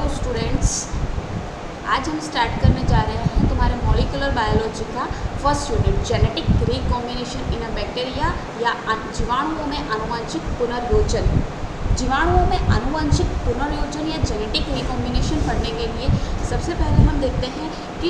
Hello students, आज हम start करने जा रहे हैं तुम्हारे मॉलिक्यूलर बायोलॉजी का first unit genetic recombination in a bacteria या जीवाणुओं में आनुवंशिक पुनर्योजन। जीवाणुओं में आनुवंशिक पुनर्योजन या जेनेटिक रिकॉम्बिनेशन पढ़ने के लिए सबसे पहले हम देखते हैं कि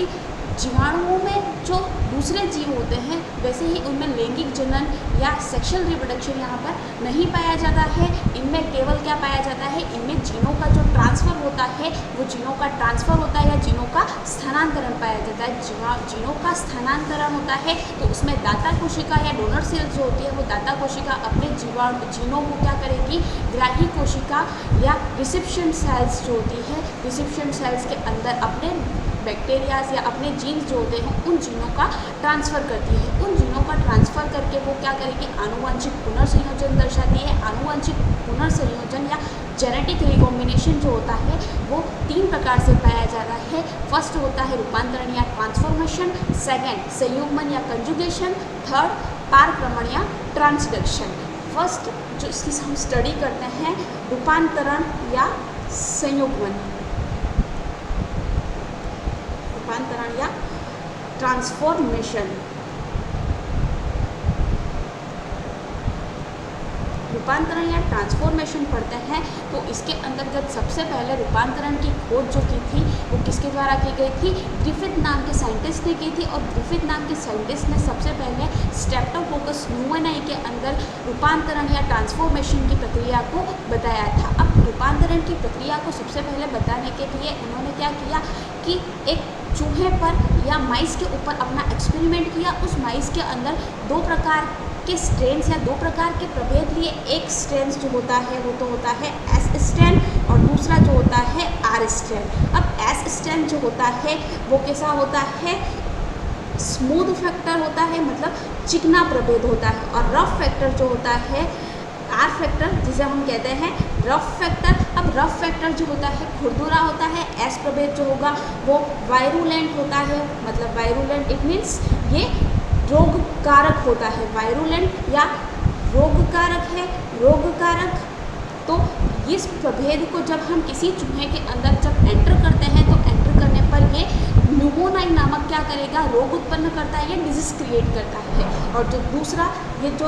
जीवाणुओं में जो दूसरे जीव होते हैं वैसे ही उनमें लैंगिक जनन या सेक्सुअल रिप्रोडक्शन यहाँ पर नहीं पाया जाता है। इनमें केवल क्या पाया जाता है, इनमें जीनों का जो ट्रांसफ़र होता है वो जीनों का ट्रांसफ़र होता है या जीनों का स्थानांतरण पाया जाता है। जीनों का स्थानांतरण होता है तो उसमें दाता कोशिका या डोनर सेल जो होती है वो दाता कोशिका अपने जीनों को क्या करेगी, ग्राही कोशिका या रिसेप्शन सेल्स जो होती है रिसेप्शन सेल्स के अंदर अपने बैक्टीरियाज या अपने जीन्स जो होते हैं उन जीनों का ट्रांसफ़र करती है। उन जीनों का ट्रांसफ़र करके वो क्या करेगी, आनुवंशिक पुनर्संयोजन दर्शाती है। आनुवंशिक पुनर्संयोजन या जेनेटिक रिकॉम्बिनेशन जो होता है वो 3 प्रकार से पाया जाता है। फर्स्ट होता है रूपांतरण या ट्रांसफॉर्मेशन, सेकेंड संयुग्मन या कंजुगेशन, थर्ड पारक्रमण या ट्रांसडक्शन। फर्स्ट जो इसकी हम स्टडी करते हैं रूपांतरण या संयुग्मन, रूपांतरण या ट्रांसफॉर्मेशन। रूपांतरण या ट्रांसफॉर्मेशन पढ़ते हैं तो इसके अंतर्गत सबसे पहले रूपांतरण की खोज जो की थी वो किसके द्वारा की गई थी, ग्रिफिथ नाम के साइंटिस्ट ने की थी। और ग्रिफिथ नाम के साइंटिस्ट ने सबसे पहले स्ट्रेप्टोकोकस न्यूमोनाई के अंदर रूपांतरण या ट्रांसफॉर्मेशन की प्रक्रिया को बताया था। अब रूपांतरण की प्रक्रिया को सबसे पहले बताने के लिए उन्होंने क्या किया कि एक चूहे पर या माइस के ऊपर अपना एक्सपेरिमेंट किया। उस माइस के अंदर 2 प्रकार के स्ट्रेन्स या 2 प्रकार के प्रभेद लिए। एक स्ट्रेन जो होता है वो तो होता है एस स्ट्रेन और दूसरा जो होता है आर स्ट्रेन। अब एस स्ट्रेन जो होता है वो कैसा होता है, स्मूथ फैक्टर होता है, मतलब चिकना प्रभेद होता है। और रफ फैक्टर जो होता है आर फैक्टर, जिसे हम कहते हैं रफ फैक्टर। अब रफ फैक्टर जो होता है खुरदुरा होता है। एस प्रभेद जो होगा वो वायरुलेंट होता है, मतलब वायरुलेंट इट मीन्स ये रोग कारक होता है। वायरुलेंट या रोग कारक है, रोग कारक। तो इस प्रभेद को जब हम किसी चूहे के अंदर जब एंटर करते हैं तो एंटर करने पर ये न्यूमोनाई नामक क्या करेगा, रोग उत्पन्न करता है, ये डिजीज क्रिएट करता है। और जो दूसरा ये जो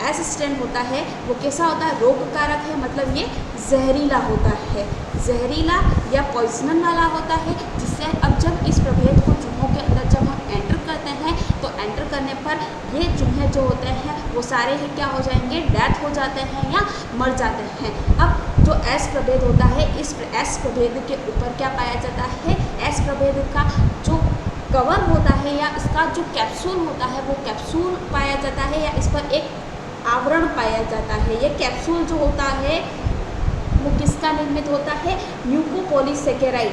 एस स्ट्रेन होता है वो कैसा होता है, रोग कारक है, मतलब ये जहरीला होता है, जहरीला या पॉइजनन वाला होता है। जिससे अब जब इस प्रभेद को चूहों के अंदर जब हम एंटर करते हैं तो एंटर करने पर ये चूहे जो होते हैं वो सारे ही क्या हो जाएंगे, डेथ हो जाते हैं या मर जाते हैं। अब जो एस प्रभेद होता है इस एस प्रभेद के ऊपर क्या पाया जाता है, एस प्रभेद का जो कवर होता है या इसका जो कैप्सूल होता है वो कैप्सूल पाया जाता है या इस पर एक आवरण पाया जाता है। ये कैप्सूल जो होता है वो किसका निर्मित होता है, म्यूकोपॉलीसेकेराइड,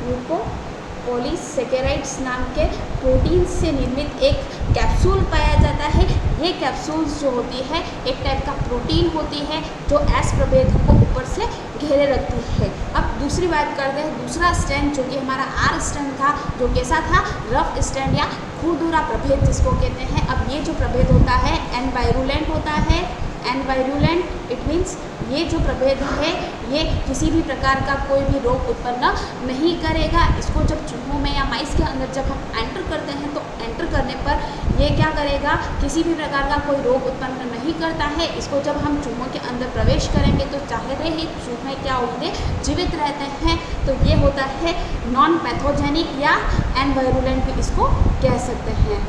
म्यूकोपॉलीसेकेराइड्स नाम के प्रोटीन से निर्मित एक कैप्सूल पाया जाता है। ये कैप्सूल्स जो होती है एक टाइप का प्रोटीन होती है जो एस प्रभेद को ऊपर से घेरे रखती है। अब दूसरी बात करते हैं दूसरा स्ट्रेन जो कि हमारा आर स्ट्रेन था, जो कैसा था, रफ स्ट्रेन या खुरदुरा प्रभेद जिसको कहते हैं। अब ये जो प्रभेद होता है एन वायरुलेंट होता है, एन वायरुलेंट इट मीन्स ये जो प्रभेद है ये किसी भी प्रकार का कोई भी रोग उत्पन्न नहीं करेगा। इसको जब चूहों में या माइस के अंदर जब हम एंटर करते हैं तो एंटर करने पर ये क्या करेगा, किसी भी प्रकार का कोई रोग उत्पन्न नहीं करता है। इसको जब हम चूहों के अंदर प्रवेश करेंगे तो चाहे ही चूहे क्या होंगे, जीवित रहते हैं। तो ये होता है नॉन पैथोजेनिक या एन वायरुलेंट भी इसको कह सकते हैं।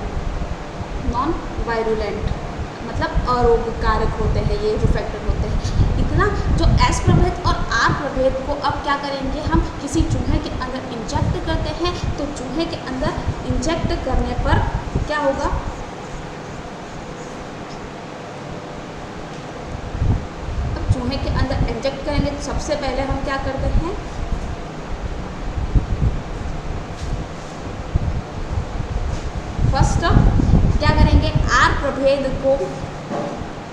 नॉन वायरुलेंट मतलब अरोगकारक होते हैं ये जो फैक्टर होते हैं। इतना जो एस प्रभेद और आर प्रभेद को अब क्या करेंगे, हम किसी चूहे के अंदर इंजेक्ट करते हैं तो चूहे के अंदर इंजेक्ट करने पर क्या होगा, अब चूहे के अंदर इंजेक्ट करेंगे तो सबसे पहले हम क्या करते हैं, फर्स्ट क्या करेंगे, आर प्रभेद को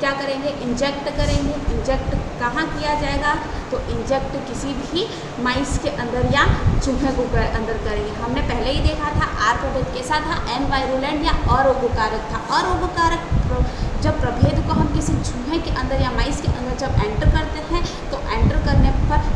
क्या करेंगे, इंजेक्ट करेंगे। इंजेक्ट कहाँ किया जाएगा, तो इंजेक्ट किसी भी माइस के अंदर या चूहे को अंदर करेंगे। हमने पहले ही देखा था आर प्रभेद कैसा था, एन वायरुलेंट या अरोगकारक था। अरोगकारक जब प्रभेद को हम किसी चूहे के अंदर या माइस के अंदर जब एंटर करते हैं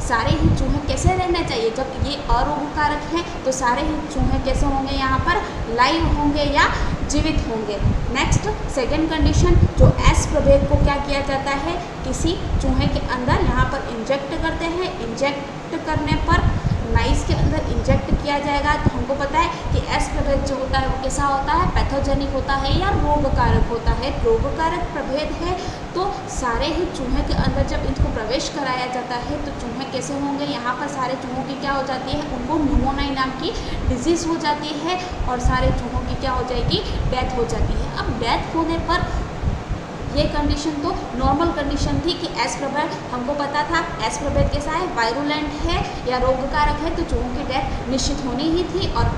सारे ही चूहे कैसे रहने चाहिए, जब ये अरोगकारक हैं तो सारे ही चूहे कैसे होंगे, यहाँ पर लाइव होंगे या जीवित होंगे। नेक्स्ट सेकंड कंडीशन, जो एस प्रभेद को क्या किया जाता है, किसी चूहे के अंदर यहाँ पर इंजेक्ट करते हैं, इंजेक्ट करने पर नाइस के अंदर इंजेक्ट किया जाएगा। तो हमको पता है कि एस प्रभेद जो होता है वो कैसा होता है, पैथोजेनिक होता है या रोगकारक होता है। रोगकारक प्रभेद है तो सारे ही चूहे के अंदर जब इनको प्रवेश कराया जाता है तो चूहे कैसे होंगे, यहाँ पर सारे चूहों की क्या हो जाती है, उनको न्यूमोनिया नाम की डिजीज़ हो जाती है और सारे चूहों की क्या हो जाएगी, डेथ हो जाती है। अब डेथ होने पर ये कंडीशन तो नॉर्मल कंडीशन थी कि एस प्रभेद हमको पता था, एस प्रभेद कैसा है, वायरुलेंट है या रोगकारक है, तो चूहों की डेथ निश्चित होनी ही थी। और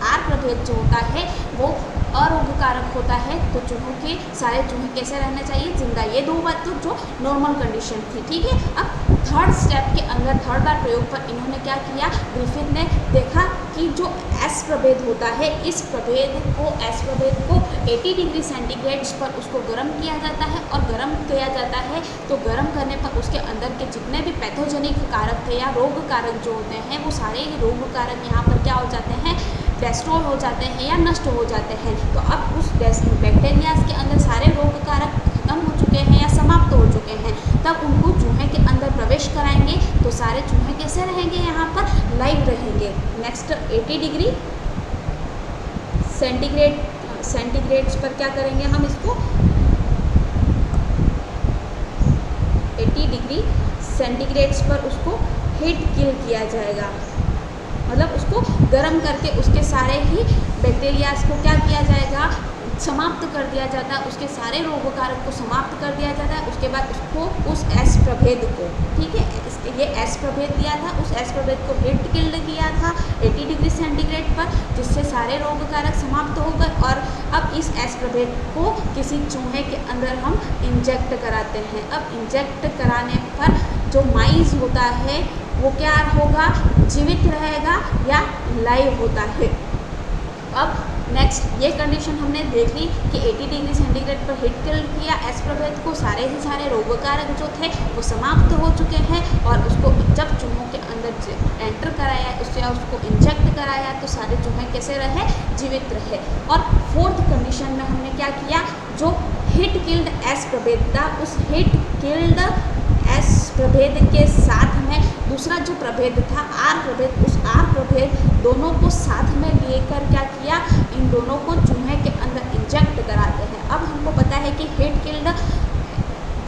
आर प्रभेद जो होता है वो अरोगकारक होता है, तो चूहों के सारे चूहे कैसे रहने चाहिए, जिंदा। ये दो बात तो जो नॉर्मल कंडीशन थी, ठीक है। अब थर्ड स्टेप के अंदर, थर्ड बार प्रयोग पर इन्होंने क्या किया, ग्रिफिथ ने देखा कि जो एस प्रभेद होता है, इस प्रभेद को, एस प्रभेद को 80 डिग्री सेंटीग्रेड पर उसको गर्म किया जाता है और गर्म किया जाता है तो गर्म करने पर उसके अंदर के जितने भी पैथोजेनिक कारक थे या रोग कारक जो होते हैं वो सारे ही रोग कारक यहाँ पर क्या हो जाते हैं, डेस्ट्रॉय हो जाते हैं या नष्ट हो जाते हैं। तो अब उस बैक्टीरियाज के अंदर सारे रोग कारक खत्म हो चुके हैं या समाप्त हो चुके हैं, तब उनको चूहे के अंदर प्रवेश कराएंगे तो सारे चूहे कैसे रहेंगे, यहाँ पर लाइव रहेंगे। नेक्स्ट 80 डिग्री सेंटीग्रेड्स पर क्या करेंगे हम इसको, 80 डिग्री सेंटीग्रेड्स पर उसको हीट किल किया जाएगा, मतलब उसको गर्म करके उसके सारे ही बैक्टीरियाज को क्या किया जाएगा, समाप्त कर दिया जाता है, उसके सारे रोगकारक को समाप्त कर दिया जाता है। उसके बाद उसको उस एस प्रभेद को, ठीक है, ये एस प्रभेद दिया था, उस एस प्रभेद को हीट किल्ड किया था 80 डिग्री सेंटीग्रेड पर, जिससे सारे रोगकारक समाप्त हो गए। और अब इस एस प्रभेद को किसी चूहे के अंदर हम इंजेक्ट कराते हैं। अब इंजेक्ट कराने पर जो माइस होता है वो क्या होगा, जीवित रहेगा या लाइव होता है। अब नेक्स्ट ये कंडीशन हमने देख ली कि 80 डिग्री सेंटीग्रेड पर हीट किल किया एस प्रभेद को, सारे ही सारे रोगकारक जो थे वो समाप्त हो चुके हैं और उसको जब चूहों के अंदर एंटर कराया, उसको इंजेक्ट कराया तो सारे चूहे कैसे रहे, जीवित रहे। और फोर्थ कंडीशन में हमने क्या किया, जो हीट किल्ड एस प्रभेद था, उस हीट किल्ड एस प्रभेद के साथ में दूसरा जो प्रभेद था आर प्रभेद, उस आर प्रभेद दोनों को साथ में लेकर क्या किया, इन दोनों को चूहे के अंदर इंजेक्ट कराते हैं। अब हमको पता है कि हीट किल्ड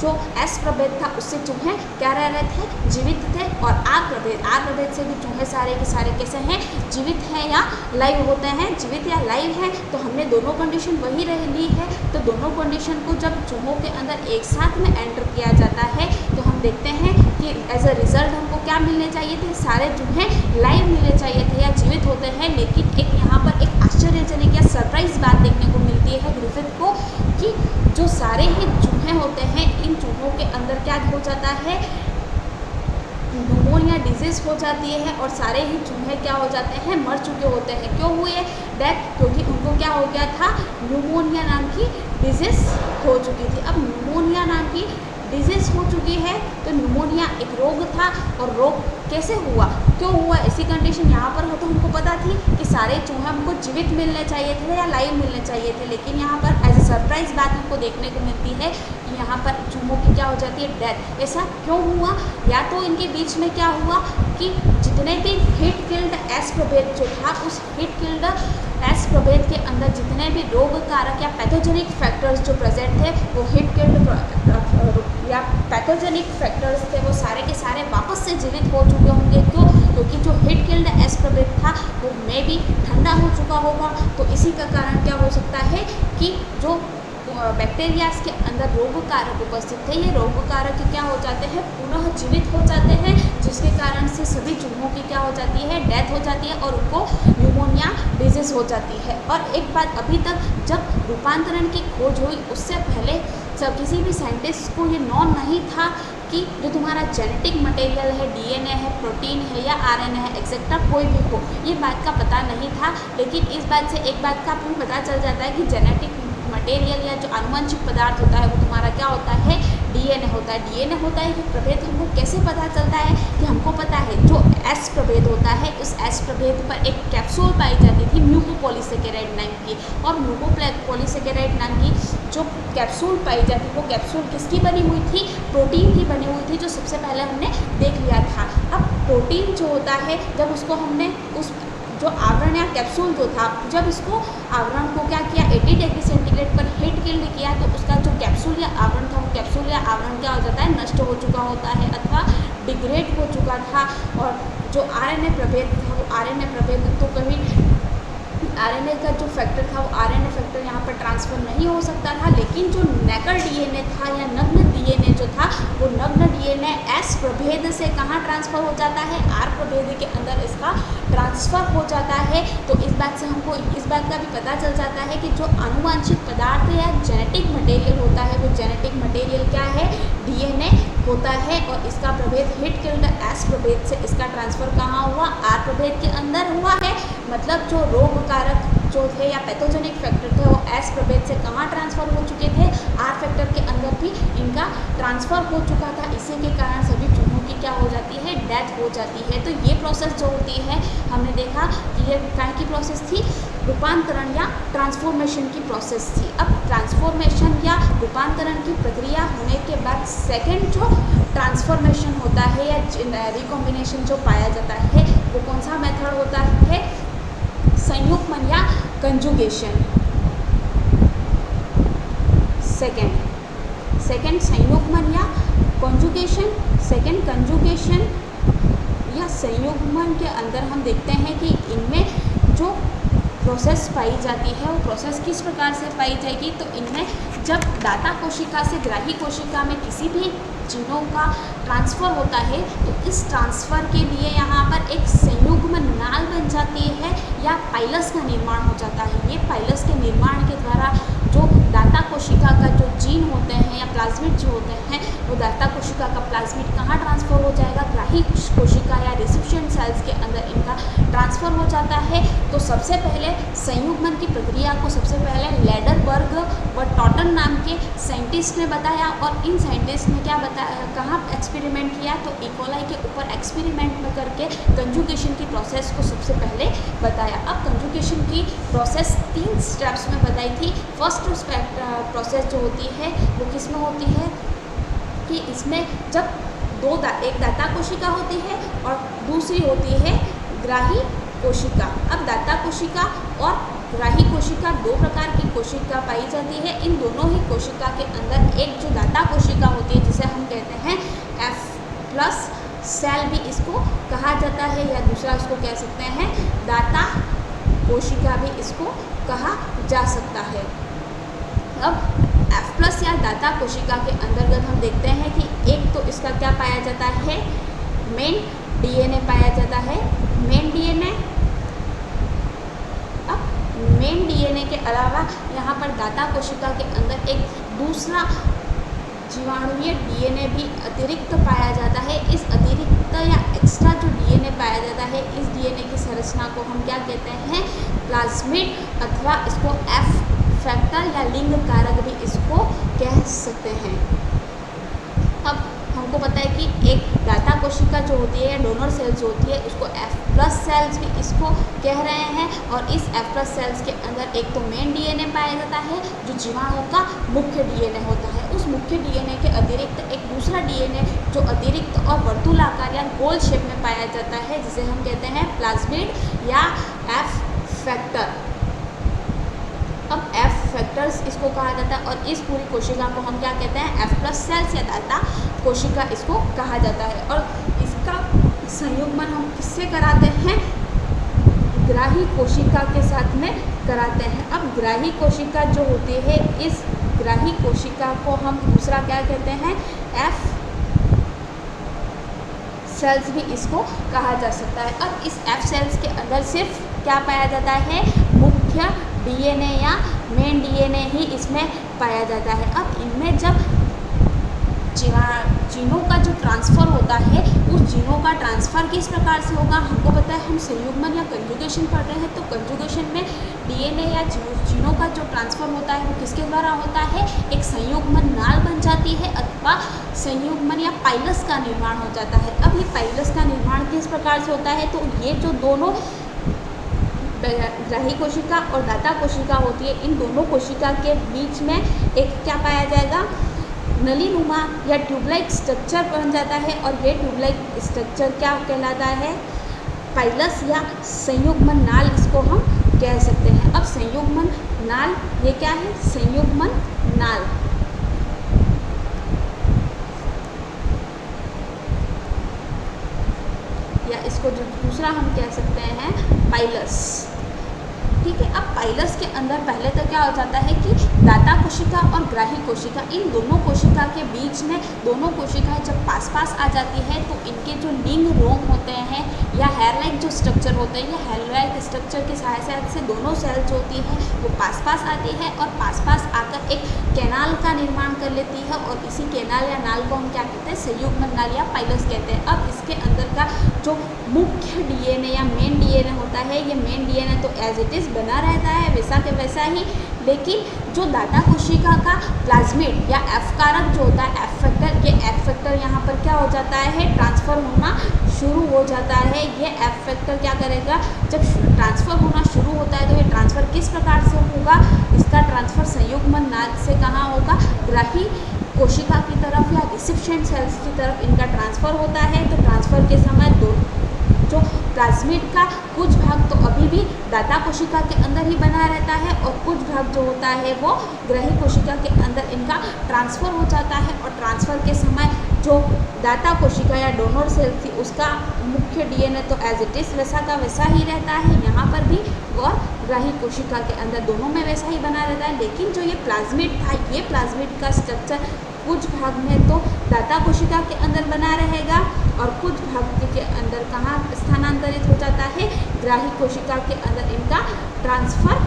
जो एस प्रभेद था उससे चूहे क्या रह रहे थे, जीवित थे। और आर प्रभेद से भी चूहे सारे के सारे कैसे हैं, जीवित हैं या लाइव होते हैं, जीवित या लाइव हैं। तो हमने दोनों कंडीशन वही रह ली है। तो दोनों कंडीशन को जब चूहों के अंदर एक साथ में एंटर किया जाता है तो हम देखते हैं कि एज अ रिजल्ट हमको क्या मिलने चाहिए थे, सारे चूहे लाइव मिलने चाहिए थे या जीवित होते हैं। लेकिन एक यहाँ पर एक आश्चर्यजनक या सरप्राइज बात देखने को मिलती है ग्रिफिथ को कि जो सारे ही चूहे होते हैं, इन चूहों के अंदर क्या हो जाता है, न्यूमोनिया डिजीज़ हो जाती है और सारे ही चूहे क्या हो जाते हैं, मर चुके होते हैं। क्यों हुए डेथ, क्योंकि उनको क्या हो गया था, न्यूमोनिया नाम की डिजीज़ हो चुकी थी। अब न्यूमोनिया नाम की डिजीज़ हो चुकी है तो न्यूमोनिया एक रोग था और रोग कैसे हुआ, क्यों हुआ, ऐसी कंडीशन यहाँ पर हो तो हमको पता थी कि सारे चूहे हमको जीवित मिलने चाहिए थे या लाइव मिलने चाहिए थे। लेकिन यहाँ पर एज ए सरप्राइज बात हमको देखने को मिलती है कि यहाँ पर चूहों की क्या हो जाती है, डेथ। ऐसा क्यों हुआ, या तो इनके बीच में क्या हुआ कि जितने भी हीट किल्ड एस प्रभेद जो था, उस हीट किल्ड एस प्रभेद के अंदर जितने भी रोग कारक या पैथोजेनिक फैक्टर्स जो प्रेजेंट थे वो हीट किल्ड या पैथोजेनिक फैक्टर्स थे वो सारे के सारे वापस से जीवित हो चुके होंगे। क्यों, क्योंकि जो हीट किल्ड एस प्रभेद था वो मे भी ठंडा हो चुका होगा। तो इसी का कारण क्या हो सकता है कि जो बैक्टीरियाज के अंदर रोग कारक उपस्थित थे, ये रोग कारक क्या हो जाते हैं, पुनः जीवित हो जाते हैं, जिसके कारण से सभी चूहों की क्या हो जाती है, डेथ हो जाती है और उनको न्यूमोनिया डिजीज़ हो जाती है। और एक बात, अभी तक जब रूपांतरण की खोज हुई उससे पहले सब किसी भी साइंटिस्ट को ये नॉन नहीं था कि जो तुम्हारा जेनेटिक मटेरियल है, डीएनए है, प्रोटीन है या आरएनए है, एक्सेट्रा कोई भी हो, ये बात का पता नहीं था। लेकिन इस बात से एक बात का आपको पता चल जाता है कि जेनेटिक मटेरियल या जो आनुवंशिक पदार्थ होता है वो तुम्हारा क्या होता है, डीएनए होता है। डीएनए होता है कि प्रभेद हमको कैसे पता चलता है कि हमको पता है जो एस प्रभेद होता है उस एस प्रभेद पर एक कैप्सूल पाई जाती थी म्यूकोपॉलीसेकेराइड नाम की, और म्यूकोपॉलीसेकेराइड नाम की जो कैप्सूल पाई जाती वो कैप्सूल किसकी बनी हुई थी, प्रोटीन की बनी हुई थी, जो सबसे पहले हमने देख लिया था। अब प्रोटीन जो होता है जब उसको हमने उस जो आवरण या कैप्सूल जो था जब इसको आवरण को क्या किया 80 डिग्री सेंटीग्रेड पर हीट किल्ड किया तो उसका जो कैप्सूल या आवरण था वो कैप्सूल या आवरण क्या हो जाता है, नष्ट हो चुका होता है अथवा डिग्रेड हो चुका था। और जो आरएनए प्रभेद था वो आरएनए प्रभेद तो कभी आरएनए का जो फैक्टर था वो आरएनए फैक्टर यहाँ पर ट्रांसफ़र नहीं हो सकता था, लेकिन जो नकल डीएनए था या नग्न डीएनए जो था वो नग्न डीएनए एस प्रभेद से कहाँ ट्रांसफ़र हो जाता है, आर प्रभेद के अंदर इसका ट्रांसफ़र हो जाता है। तो इस बात से हमको इस बात का भी पता चल जाता है कि जो आनुवांशिक पदार्थ या जेनेटिक मटेरियल होता है वो जेनेटिक मटेरियल क्या है, डीएनए होता है, और इसका प्रभेद हिट किल्ड एस प्रभेद से इसका ट्रांसफ़र कहाँ हुआ, आर प्रभेद के अंदर हुआ है। मतलब जो रोग कारक जो थे या पैथोजेनिक फैक्टर थे वो एस प्रभेद से कहाँ ट्रांसफ़र हो चुके थे, आर फैक्टर के अंदर भी इनका ट्रांसफ़र हो चुका था। इसी के कारण सभी चूहों की क्या हो जाती है, डेथ हो जाती है। तो ये प्रोसेस जो होती है हमने देखा कि ये काय की प्रोसेस थी, रूपांतरण या ट्रांसफॉर्मेशन की प्रोसेस थी। अब ट्रांसफॉर्मेशन या रूपांतरण की प्रक्रिया होने के बाद सेकेंड जो ट्रांसफॉर्मेशन होता है या रिकॉम्बिनेशन जो पाया जाता है वो कौन सा मेथड होता है, संयुग्मन या कंजुगेशन। सेकेंड संयुग्मन या कंजुगेशन। सेकेंड कंजुगेशन या संयुग्मन के अंदर हम देखते हैं कि इनमें जो प्रोसेस पाई जाती है वो प्रोसेस किस प्रकार से पाई जाएगी। तो इनमें जब दाता कोशिका से ग्राही कोशिका में किसी भी जीनों का ट्रांसफ़र होता है तो इस ट्रांसफ़र के लिए यहाँ पर एक संयुग्म नाल बन जाती है या पाइलस का निर्माण हो जाता है। ये पाइलस के निर्माण के द्वारा जो दाता कोशिका का जो जीन होते हैं या प्लाज्मिड जो होते हैं वो दाता कोशिका का प्लाज्मिड कहाँ ट्रांसफ़र हो जाएगा, ग्राही कोशिका या रिसिपिएंट सेल्स के अंदर इनका ट्रांसफ़र हो जाता है। तो सबसे पहले संयुग्मन की प्रक्रिया को सबसे पहले लेडरबर्ग व टॉटन नाम के साइंटिस्ट ने बताया, और इन साइंटिस्ट ने क्या बताया, कहाँ एक्सपेरिमेंट किया, तो इकोलाई के ऊपर एक्सपेरिमेंट में करके कंजुगेशन की प्रोसेस को सबसे पहले बताया। अब कंजुगेशन की प्रोसेस 3 स्टेप्स में बताई थी। फर्स्ट प्रोसेस जो होती है वो किस में होती है कि इसमें जब एक दाता कोशिका होती है और दूसरी होती है ग्राही कोशिका। अब दाता कोशिका और ग्राही कोशिका 2 प्रकार की कोशिका पाई जाती है। इन दोनों ही कोशिका के अंदर एक जो दाता कोशिका होती है जिसे हम कहते हैं F+ सेल भी इसको कहा जाता है, या दूसरा इसको कह सकते हैं दाता कोशिका भी इसको कहा जा सकता है। अब F+ या दाता कोशिका के अंतर्गत हम देखते हैं कि एक तो इसका क्या पाया जाता है, मेन डीएनए पाया जाता है। मेन डीएनए, अब मेन डीएनए के अलावा यहाँ पर दाता कोशिका के अंदर एक दूसरा जीवाणुवीय डीएनए भी अतिरिक्त पाया जाता है। इस अतिरिक्त या एक्स्ट्रा जो डीएनए पाया जाता है, इस डीएनए की संरचना को हम क्या कहते हैं, प्लाज्मिड अथवा इसको एफ फैक्टर या लिंग कारक भी इसको कह सकते हैं। अब हमको पता है कि एक दाता कोशिका जो होती है या डोनर सेल्स जो होती है उसको F+ सेल्स भी इसको कह रहे हैं, और इस F+ सेल्स के अंदर एक तो मेन डीएनए पाया जाता है जो जीवाणु का मुख्य डीएनए होता है। उस मुख्य डीएनए के अतिरिक्त एक दूसरा डीएनए जो अतिरिक्त और वर्तुलाकार या गोल शेप में पाया जाता है जिसे हम कहते हैं प्लाज्मिड या F फैक्टर। अब F फैक्टर्स इसको कहा जाता है, और इस पूरी कोशिका को हम क्या कहते हैं, F+ सेल्स या दाता कोशिका इसको कहा जाता है। और इसका संयुग्मन हम किससे कराते हैं, ग्राही कोशिका के साथ में कराते हैं। अब ग्राही कोशिका जो होती है, इस ग्राही कोशिका को हम दूसरा क्या कहते हैं, F सेल्स भी इसको कहा जा सकता है। अब इस F सेल्स के अंदर सिर्फ क्या पाया जाता है, मुख्य डीएनए या मेन डीएनए ही इसमें पाया जाता है। अब इनमें जब जीनों का जो ट्रांसफ़र होता है उस जीनों का ट्रांसफ़र किस प्रकार से होगा, हमको पता है हम संयुग्मन या कंजुगेशन पढ़ रहे हैं। तो कंजुगेशन में डीएनए या जीनों का जो ट्रांसफ़र होता है वो किसके द्वारा होता है, एक संयुग्मन नाल बन जाती है अथवा संयुग्मन या पाइलस का निर्माण हो जाता है। अब ये पाइलस का निर्माण किस प्रकार से होता है, तो ये जो दोनों ग्राही कोशिका और दाता कोशिका होती है, इन दोनों कोशिका के बीच में एक क्या पाया जाएगा, नलीनुमा या ट्यूबलाइक स्ट्रक्चर बन जाता है और ये ट्यूबलाइक स्ट्रक्चर क्या कहलाता है, पाइलस या संयुग्मन नाल इसको हम कह सकते हैं। अब संयुग्मन नाल ये क्या है, संयुग्मन नाल या इसको जो दूसरा हम कह सकते हैं पाइलस। ठीक है, अब पाइलस के अंदर पहले तो क्या हो जाता है कि दाता कोशिका और ग्राही कोशिका, इन दोनों कोशिका के बीच में दोनों कोशिकाएं जब पास पास आ जाती है तो इनके जो लिंग रोम होते हैं या हेयर लाइक जो स्ट्रक्चर होते हैं, या हेयर लाइक स्ट्रक्चर के सहायता से दोनों सेल्स जो होती है वो पास पास आती है और पास पास आकर एक कैनाल का निर्माण कर लेती है और इसी कैनाल या नाल को हम क्या कहते हैं, संयुग्मन नाल या पाइलस कहते हैं। अब इसके अंदर का जो मुख्य डीएनए या मेन डीएनए होता है, ये मेन डीएनए तो एज इट इज़ बना रहता है वैसा के वैसा ही, लेकिन जो दाता कोशिका का प्लाज्मिड या एफ कारक जो होता है, एफ फैक्टर, ये एफ फैक्टर यहाँ पर क्या हो जाता है, ट्रांसफ़र होना शुरू हो जाता है। ये एफ फैक्टर क्या करेगा, जब ट्रांसफ़र होना शुरू होता है तो ये ट्रांसफ़र किस प्रकार से होगा, इसका ट्रांसफ़र संयुग्मन नाल से कहाँ होगा, ग्राही कोशिका की तरफ या रिसिप्शन सेल्स की तरफ इनका ट्रांसफ़र होता है। तो ट्रांसफ़र के समय दो जो प्लाज्मिड का कुछ भाग तो अभी भी दाता कोशिका के अंदर ही बना रहता है और कुछ भाग जो होता है वो ग्राही कोशिका के अंदर इनका ट्रांसफ़र हो जाता है और ट्रांसफ़र के समय जो दाता कोशिका या डोनर सेल थी उसका मुख्य डीएनए तो एज इट इज़ वैसा का वैसा ही रहता है यहाँ पर भी, और ग्राही कोशिका के अंदर दोनों में वैसा ही बना रहता है। लेकिन जो ये प्लाज्मिड था, ये प्लाज्मिड का स्ट्रक्चर कुछ भाग में तो दाता कोशिका के अंदर बना रहेगा और कुछ भाग के अंदर कहाँ स्थानांतरित हो जाता है, ग्राही कोशिका के अंदर इनका ट्रांसफ़र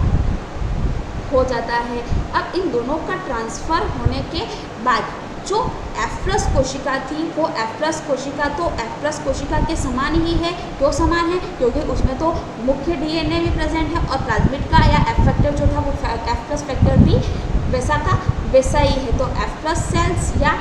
हो जाता है। अब इन दोनों का ट्रांसफ़र होने के बाद जो एफ+ कोशिका थी वो एफ+ कोशिका तो एफ+ कोशिका के समान ही है। क्यों समान है, क्योंकि उसमें तो मुख्य डीएनए भी प्रेजेंट है और प्लाज्मिड का या एफ फैक्टर जो था वो एफ+ फैक्टर भी वैसा का वैसा ही है। तो एफ+ सेल्स या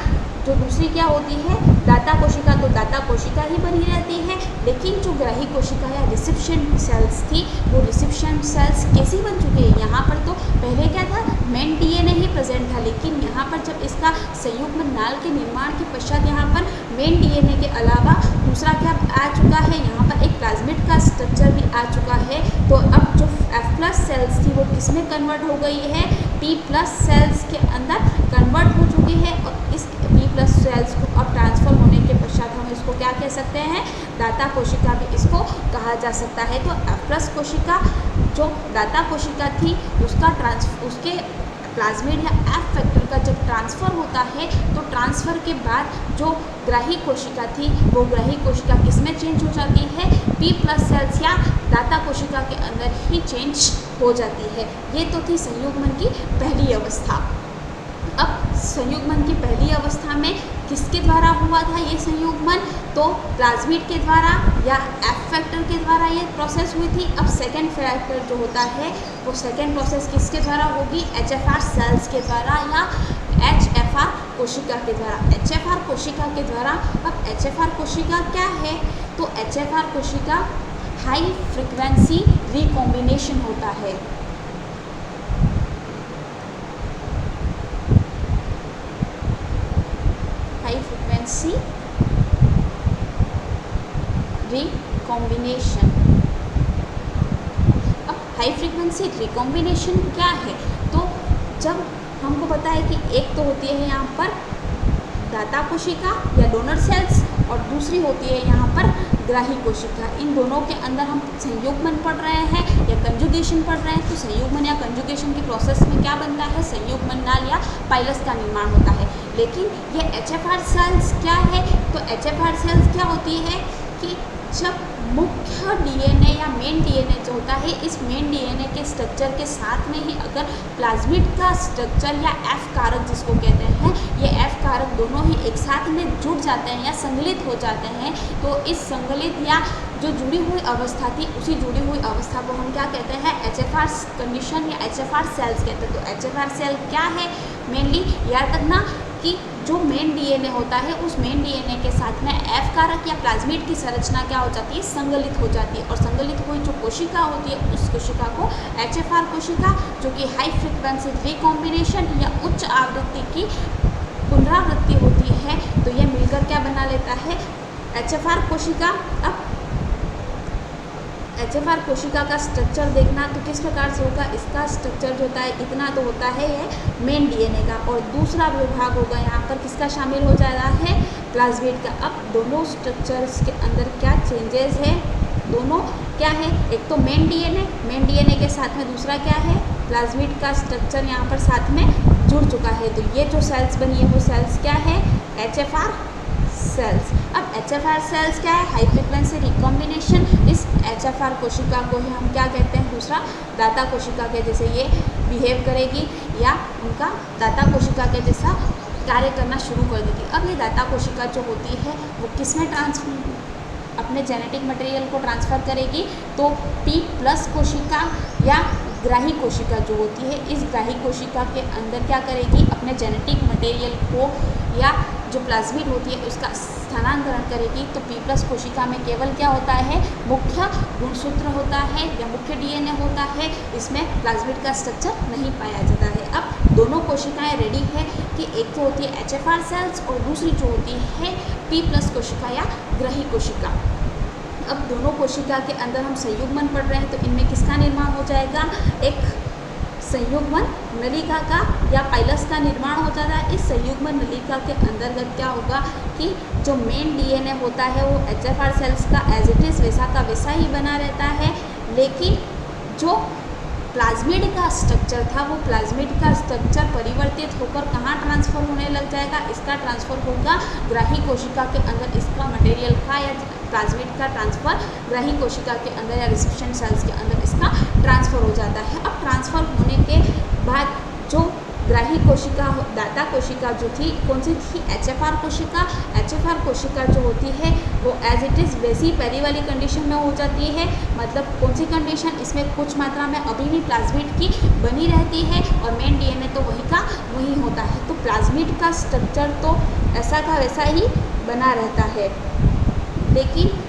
जो दूसरी क्या होती है दाता कोशिका, तो दाता कोशिका ही बनी रहती है। लेकिन जो ग्राही कोशिका या रिसिप्शन सेल्स थी वो रिसिप्शन सेल्स कैसी बन चुकी है, यहाँ पर तो पहले क्या था, मेन डीएनए ही प्रेजेंट था, लेकिन यहाँ पर जब इसका संयुग्मन नाल के निर्माण के पश्चात यहाँ पर मेन डीएनए के अलावा दूसरा क्या आ चुका है, यहाँ पर एक प्लाज्मिड का स्ट्रक्चर भी आ चुका है। तो अब जो एफ+ सेल्स थी वो किस में कन्वर्ट हो गई है, T+ सेल्स के अंदर कन्वर्ट हो चुकी है और इस T+ सेल्स को अब ट्रांसफर होने के पश्चात हम इसको क्या कह सकते हैं, दाता कोशिका भी इसको कहा जा सकता है। तो एफ+ कोशिका जो दाता कोशिका थी उसके प्लाज्मिड या एफ फैक्टर का जब ट्रांसफ़र होता है तो ट्रांसफ़र के बाद जो ग्राही कोशिका थी वो ग्राही कोशिका किस में चेंज हो जाती है, T+ सेल्स या दाता कोशिका के अंदर ही चेंज हो जाती है। ये तो थी संयुग्मन की पहली अवस्था। अब संयुग्मन की पहली अवस्था में किसके द्वारा हुआ था ये संयुग्मन, तो प्लाज्मिड के द्वारा या एफ फैक्टर के द्वारा ये प्रोसेस हुई थी। अब सेकेंड फैक्टर जो होता है वो सेकेंड प्रोसेस किसके द्वारा होगी, HFR सेल्स के द्वारा या HFR कोशिका के द्वारा, HFR कोशिका के द्वारा। अब HFR कोशिका क्या है, तो HFR कोशिका हाई फ्रिक्वेंसी रिकॉम्बिनेशन होता है। High frequency recombination. अब हाई फ्रिक्वेंसी रिकॉम्बिनेशन क्या है, तो जब हमको पता है कि एक तो होती है यहाँ पर दाता कोशिका या डोनर सेल्स और दूसरी होती है यहाँ पर ग्राही कोशिका। इन दोनों के अंदर हम संयुग्मन पढ़ रहे हैं या कंजुगेशन पढ़ रहे हैं, तो संयुग्मन या कंजुगेशन की प्रोसेस में क्या बनता है, संयुग्मन नाल या पाइलस का निर्माण होता है। लेकिन ये HFR सेल्स क्या है, तो HFR सेल्स क्या होती है कि जब मुख्य डीएनए या मेन डीएनए जो होता है, इस मेन डीएनए के स्ट्रक्चर के साथ में ही अगर प्लाज्मिड का स्ट्रक्चर या एफ कारक जिसको कहते हैं, ये एफ कारक दोनों ही एक साथ में जुड़ जाते हैं या संगलित हो जाते हैं, तो इस संगलित या जो जुड़ी हुई अवस्था थी उसी जुड़ी हुई अवस्था को हम क्या कहते हैं, HFR कंडीशन या HFR सेल्स कहते हैं। तो HFR सेल क्या है, मेनली याद रखना कि जो मेन डीएनए होता है उस मेन डीएनए के साथ में एफ कारक या प्लाज्मिड की संरचना क्या हो जाती है, संगलित हो जाती है। और संगलित हुई जो कोशिका होती है उस कोशिका को एचएफआर कोशिका, जो कि हाई फ्रिक्वेंसी रिकॉम्बिनेशन या उच्च आवृत्ति की पुनरावृत्ति होती है, तो ये मिलकर क्या बना लेता है, एचएफआर कोशिका। अब एचएफआर कोशिका का स्ट्रक्चर देखना तो किस प्रकार से होगा, इसका स्ट्रक्चर जो होता है इतना तो होता है ये मेन डीएनए का, और दूसरा विभाग होगा यहाँ पर किसका शामिल हो जा रहा है, प्लाज्मिड का। अब दोनों स्ट्रक्चर्स के अंदर क्या चेंजेस है, दोनों क्या है, एक तो मेन डीएनए के साथ में दूसरा क्या है, प्लाज्मिड का स्ट्रक्चर यहाँ पर साथ में जुड़ चुका है। तो ये जो सेल्स बनी है वो सेल्स क्या है, एचएफआर सेल्स। अब एचएफआर सेल्स क्या है, हाई फ्रिक्वेंसी रिकॉम्बिनेशन। इस एचएफआर कोशिका को ही हम क्या कहते हैं, दूसरा दाता कोशिका के जैसे ये बिहेव करेगी या उनका दाता कोशिका के जैसा कार्य करना शुरू कर देगी। अब ये दाता कोशिका जो होती है वो किसमें अपने जेनेटिक मटेरियल को ट्रांसफ़र करेगी, तो P+ कोशिका या ग्राही कोशिका जो होती है, इस ग्राही कोशिका के अंदर क्या करेगी, अपने जेनेटिक मटेरियल को या जो प्लाज्मिड होती है उसका स्थानांतरण करेगी। तो P+ कोशिका में केवल क्या होता है, मुख्य गुणसूत्र होता है या मुख्य डीएनए होता है, इसमें प्लाज्मिड का स्ट्रक्चर नहीं पाया जाता है। अब दोनों कोशिकाएं रेडी है कि एक तो होती है एचएफआर सेल्स और दूसरी जो होती है P+ कोशिका या ग्राही कोशिका। अब दोनों कोशिका के अंदर हम संयुग्मन पढ़ रहे हैं, तो इनमें किसका निर्माण हो जाएगा, एक संयुग्मन नलिका का या पाइलस का निर्माण हो जाता है। इस संयुग्मन नलिका के अंतर्गत क्या होगा कि जो मेन डीएनए होता है वो एचएफआर सेल्स का एज इट इज़ वैसा का वैसा ही बना रहता है, लेकिन जो प्लाज्मिड का स्ट्रक्चर था वो प्लाज्मिड का स्ट्रक्चर परिवर्तित होकर कहाँ ट्रांसफ़र होने लग जाएगा, इसका ट्रांसफ़र होगा ग्राही कोशिका के अंदर। इसका मटेरियल का या प्लाज्मिड का ट्रांसफ़र ग्राही कोशिका के अंदर या रिसेप्शन सेल्स के अंदर इसका ट्रांसफ़र हो जाता है। अब ट्रांसफ़र होने के बाद जो ग्राही कोशिका दाता कोशिका जो थी कौन सी थी, एचएफआर कोशिका। एचएफआर कोशिका जो होती है वो एज इट इज़ वैसी पहली वाली कंडीशन में हो जाती है, मतलब कौन सी कंडीशन, इसमें कुछ मात्रा में अभी भी प्लाज्मिड की बनी रहती है और मेन डीएनए तो वही का वही होता है। तो प्लाज्मिड का स्ट्रक्चर तो ऐसा का वैसा ही बना रहता है, लेकिन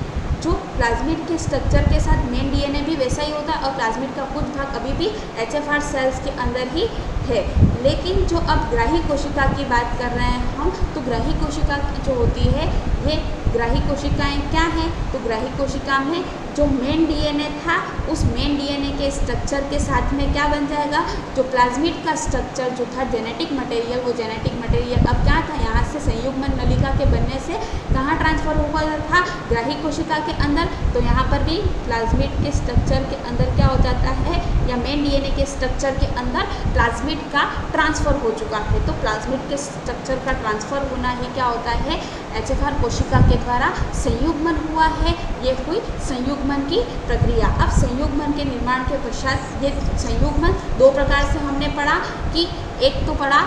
जो प्लाज्मिड के स्ट्रक्चर के साथ मेन डीएनए भी वैसा ही होता है और प्लाज्मिड का कुछ भाग अभी भी एचएफआर सेल्स के अंदर ही है। लेकिन जो अब ग्राही कोशिका की बात कर रहे हैं हम, तो ग्राही कोशिका जो होती है ये ग्राही कोशिकाएं क्या हैं, तो ग्राही कोशिका में जो मेन डीएनए था उस मेन डीएनए के स्ट्रक्चर के साथ में क्या बन जाएगा, जो प्लाज्मिड का स्ट्रक्चर जो था जेनेटिक मटेरियल, वो जेनेटिक मटेरियल अब क्या था, यहाँ से संयुग्मन नलिका के बनने से कहाँ ट्रांसफ़र हुआ था, ग्राही कोशिका के अंदर। तो यहाँ पर भी प्लाज्मिड के स्ट्रक्चर के अंदर क्या हो जाता है, या मेन डीएनए के स्ट्रक्चर के अंदर प्लाज्मिड का ट्रांसफ़र हो चुका है। तो प्लाज्मिड के स्ट्रक्चर का ट्रांसफ़र होना ही क्या होता है, एचएफआर कोशिका के द्वारा संयुग्मन हुआ है। ये हुई संयुग्मन की प्रक्रिया। अब संयुग्मन के निर्माण के पश्चात ये संयुग्मन दो प्रकार से हमने पढ़ा कि एक तो पढ़ा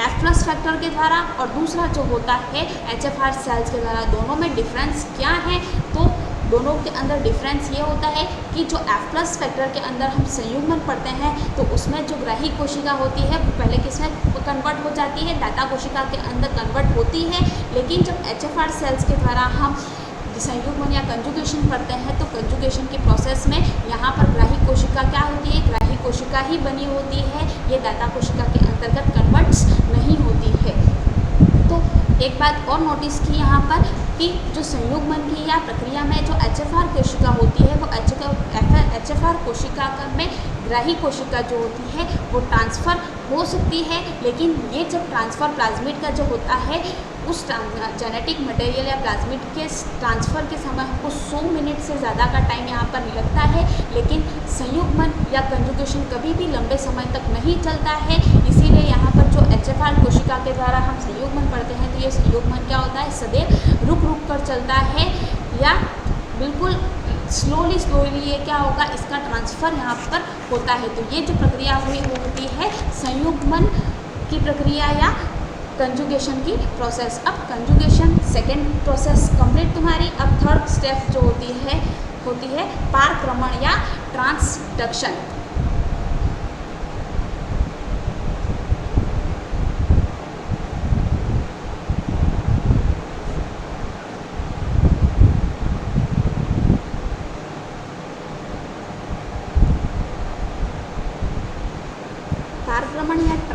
F+ फैक्टर के द्वारा और दूसरा जो होता है एचएफआर सेल्स के द्वारा। दोनों में डिफरेंस क्या है, तो दोनों के अंदर डिफरेंस ये होता है कि जो F+ फैक्टर के अंदर हम संयुग्मन पढ़ते हैं तो उसमें जो ग्राही कोशिका होती है वो पहले किसमें कन्वर्ट हो जाती है, दाता कोशिका के अंदर कन्वर्ट होती है। लेकिन जब एचएफआर सेल्स के द्वारा हम संयुग्मन या कंजुगेशन पढ़ते हैं तो कंजुगेशन की प्रोसेस में यहाँ पर ग्राही कोशिका क्या होती है, ग्राही कोशिका ही बनी होती है, ये दाता कोशिका के अंतर्गत कन्वर्ट्स नहीं होती है। तो एक बात और नोटिस की यहाँ पर कि जो संयुग्मन की या प्रक्रिया में जो एचएफआर कोशिका होती है वो एचएफआर कोशिका में ग्राही कोशिका जो होती है वो ट्रांसफ़र हो सकती है, लेकिन ये जब ट्रांसफ़र प्लाज्मिड का जो होता है उस जेनेटिक मटेरियल या प्लाज्मिड के ट्रांसफ़र के समय हमको 100 मिनट से ज़्यादा का टाइम यहाँ पर लगता है, लेकिन संयुग्मन या कंजुगेशन कभी भी लंबे समय तक नहीं चलता है। इसीलिए यहाँ पर जो एचएफआर कोशिका के द्वारा हम संयुग्मन पढ़ते हैं तो ये संयुग्मन क्या होता है, सदैव रुक रुक कर चलता है या बिल्कुल स्लोली ये क्या होगा, इसका ट्रांसफ़र यहाँ पर होता है। तो ये जो प्रक्रिया हुई वो होती है संयुग्मन की प्रक्रिया या कंजुगेशन की प्रोसेस। अब कंजुगेशन सेकेंड प्रोसेस कंप्लीट तुम्हारी। अब थर्ड स्टेप जो होती है पारक्रमण या ट्रांसडक्शन।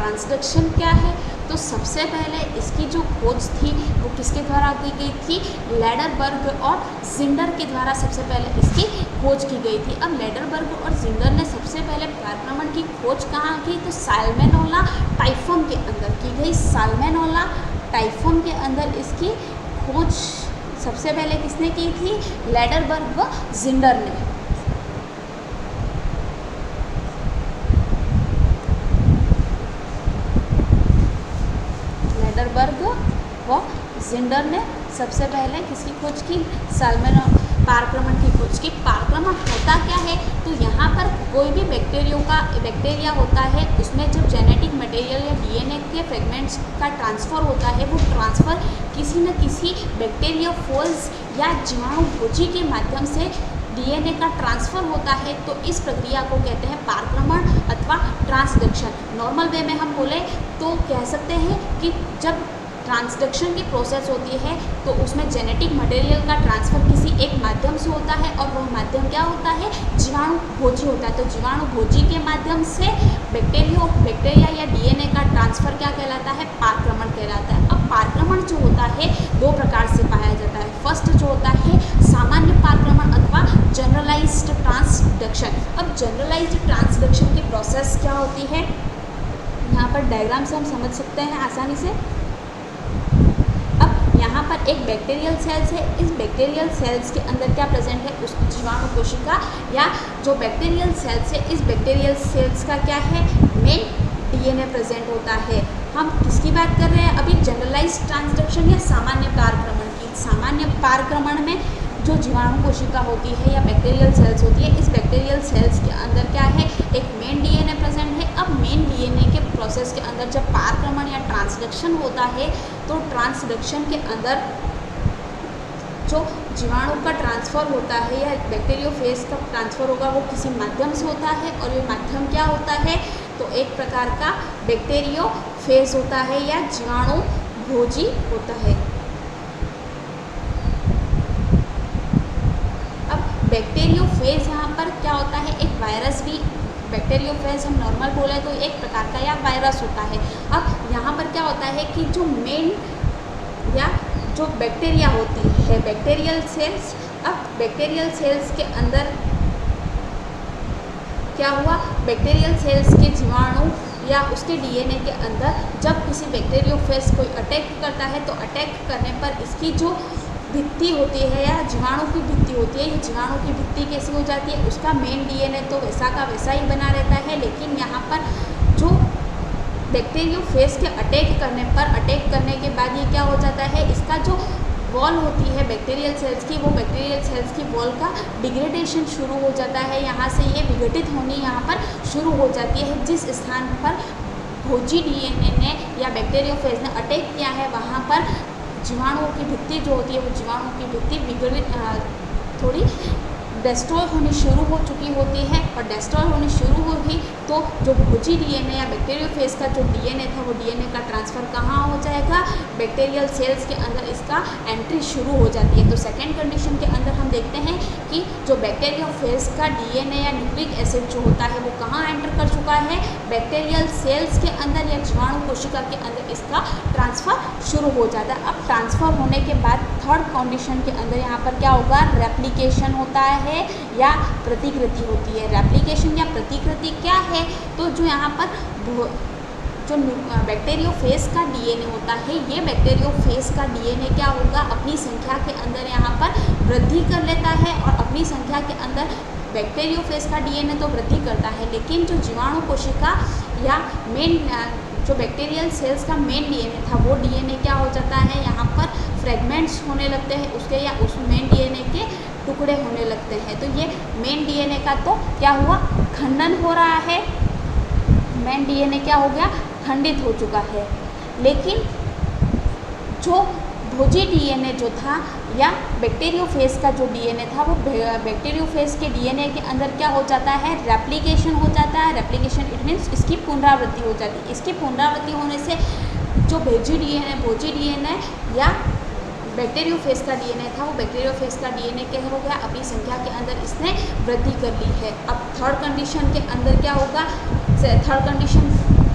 ट्रांसडक्शन क्या है, तो सबसे पहले इसकी जो खोज थी वो किसके द्वारा की गई थी, लैडरबर्ग और जिंडर के द्वारा सबसे पहले इसकी खोज की गई थी। अब लैडरबर्ग और जिंडर ने सबसे पहले पारक्रमण की खोज कहाँ की, तो साल्मोनेला टाइफम के अंदर की गई। साल्मोनेला टाइफम के अंदर इसकी खोज सबसे पहले किसने की थी, लैडरबर्ग व जिंडर ने। लैडरबर्ग व जिंडर ने सबसे पहले किसकी खोज की, साल्मोनेला पारक्रमण की खोज की। पारक्रमण होता क्या है, तो यहाँ पर कोई भी बैक्टीरिया होता है, उसमें जब जेनेटिक मटेरियल या डीएनए के फ्रेगमेंट्स का ट्रांसफ़र होता है, वो ट्रांसफ़र किसी न किसी बैक्टीरियोफेज या जीवाणु भोजी के माध्यम से डीएनए का ट्रांसफ़र होता है। तो इस प्रक्रिया को कहते हैं पारक्रमण अथवा ट्रांसडक्शन। नॉर्मल वे में हम बोले तो कह सकते हैं कि जब ट्रांसडक्शन की प्रोसेस होती है तो उसमें जेनेटिक मटेरियल का ट्रांसफ़र किसी एक माध्यम से होता है, और वह माध्यम क्या होता है, जीवाणु भोजी होता है। तो जीवाणु भोजी के माध्यम से बैक्टीरिया या डीएनए का ट्रांसफ़र क्या कहलाता है, पारक्रमण कहलाता है। अब पारक्रमण जो होता है दो प्रकार से पाया जाता है। फर्स्ट जो होता है सामान्य पारक्रमण अथवा जनरलाइज्ड ट्रांसडक्शन। अब जनरलाइज्ड ट्रांसडक्शन की प्रोसेस क्या होती है, यहाँ पर डायग्राम से हम समझ सकते हैं आसानी से। यहाँ पर एक बैक्टीरियल सेल्स है, इस बैक्टीरियल सेल्स के अंदर क्या प्रेजेंट है, उस जीवाणु कोशिका या जो बैक्टीरियल सेल्स है, इस बैक्टीरियल सेल्स का क्या है, मेन डीएनए प्रेजेंट होता है। हम किसकी बात कर रहे हैं अभी, जनरलाइज्ड ट्रांसडक्शन या सामान्य पारक्रमण की। सामान्य पारक्रमण में जो जीवाणु कोशिका होती है या बैक्टीरियल सेल्स होती है, इस बैक्टीरियल सेल्स के अंदर क्या है, एक मेन डीएनए प्रेजेंट है। अब मेन डीएनए के प्रोसेस के अंदर जब पारक्रमण या ट्रांसडक्शन होता है, तो ट्रांसडक्शन के अंदर जो जीवाणु का ट्रांसफ़र होता है या बैक्टीरियोफेज का ट्रांसफ़र होगा वो किसी माध्यम से होता है, और ये माध्यम क्या होता है, तो एक प्रकार का बैक्टीरियोफेज होता है या जीवाणु भोजी होता है। बैक्टीरियोफेज यहाँ पर क्या होता है, एक वायरस भी, बैक्टीरियोफेज हम नॉर्मल बोले तो एक प्रकार का या वायरस होता है। अब यहाँ पर क्या होता है कि जो मेन या जो बैक्टीरिया होती है, बैक्टीरियल सेल्स, अब बैक्टीरियल सेल्स के अंदर क्या हुआ, बैक्टीरियल सेल्स के जीवाणु या उसके डीएनए के अंदर जब किसी बैक्टीरियोफेज कोई अटैक करता है, तो अटैक करने पर इसकी जो भित्ति होती है या जीवाणु की भित्ति होती है, ये जीवाणु की भित्ति कैसी हो जाती है, उसका मेन डीएनए तो वैसा का वैसा ही बना रहता है। लेकिन यहाँ पर जो बैक्टीरियोफेज के अटैक करने के बाद ये क्या हो जाता है, इसका जो वॉल होती है बैक्टीरियल सेल्स की, वो बैक्टीरियल सेल्स की वॉल का डिग्रेडेशन शुरू हो जाता है। यहाँ से ये विघटित होनी यहाँ पर शुरू हो जाती है। जिस स्थान पर भोजी डीएनए ने या बैक्टीरियोफेज ने अटैक किया है, वहाँ पर जीवाणुओं की भित्ति जो होती है, वो जीवाणु की भित्ति विघटित थोड़ी डेस्ट्रॉय होनी शुरू हो चुकी होती है, और डेस्ट्रॉय होनी शुरू होगी तो जो भोजी डीएनए या बैक्टीरियोफेज का जो डीएनए था, वो डीएनए का ट्रांसफ़र कहाँ हो जाएगा, बैक्टीरियल सेल्स के अंदर इसका एंट्री शुरू हो जाती है। तो सेकेंड कंडीशन के अंदर हम देखते हैं कि जो बैक्टीरियोफेज का डीएनए या न्यूक्लिक एसिड जो होता है, वो कहाँ एंटर कर चुका है, बैक्टीरियल सेल्स के अंदर या जीवाणु कोशिका के अंदर इसका ट्रांसफ़र शुरू हो जाता है। अब ट्रांसफ़र होने के बाद थर्ड कंडीशन के अंदर यहाँ पर क्या होगा, रेप्लिकेशन होता है या प्रतिकृति होती है। रेप्लिकेशन या प्रतिकृति क्या है, तो जो यहाँ पर जो बैक्टीरियोफेज का डीएनए होता है, ये बैक्टीरियोफेज का डीएनए क्या होगा, अपनी संख्या के अंदर यहाँ पर वृद्धि कर लेता है, और अपनी संख्या के अंदर बैक्टीरियोफेज का डीएनए तो वृद्धि करता है, लेकिन जो जीवाणु कोशिका या मेन जो बैक्टीरियल सेल्स का मेन डीएनए था, वो डीएनए क्या हो जाता है, यहाँ पर फ्रेगमेंट्स होने लगते हैं उसके, या उस मेन डीएनए के टुकड़े होने लगते हैं। तो ये मेन डीएनए का तो क्या हुआ, खंडन हो रहा है, मेन डीएनए क्या हो गया, खंडित हो चुका है। लेकिन जो भोजी डीएनए जो था या बैक्टीरियोफेज का जो डीएनए था, वो बैक्टीरियोफेज के डीएनए के अंदर क्या हो जाता है, रेप्लिकेशन हो जाता है। रेप्लिकेशन इट मीन्स इसकी पुनरावृत्ति हो जाती है। इसकी पुनरावृत्ति होने से जो भोजी डीएनए या बैक्टीरियोफेज का डीएनए था, वो बैक्टीरियोफेज का डीएनए क्या हो गया, अपनी संख्या के अंदर इसने वृद्धि कर ली है। अब थर्ड कंडीशन के अंदर क्या होगा, थर्ड कंडीशन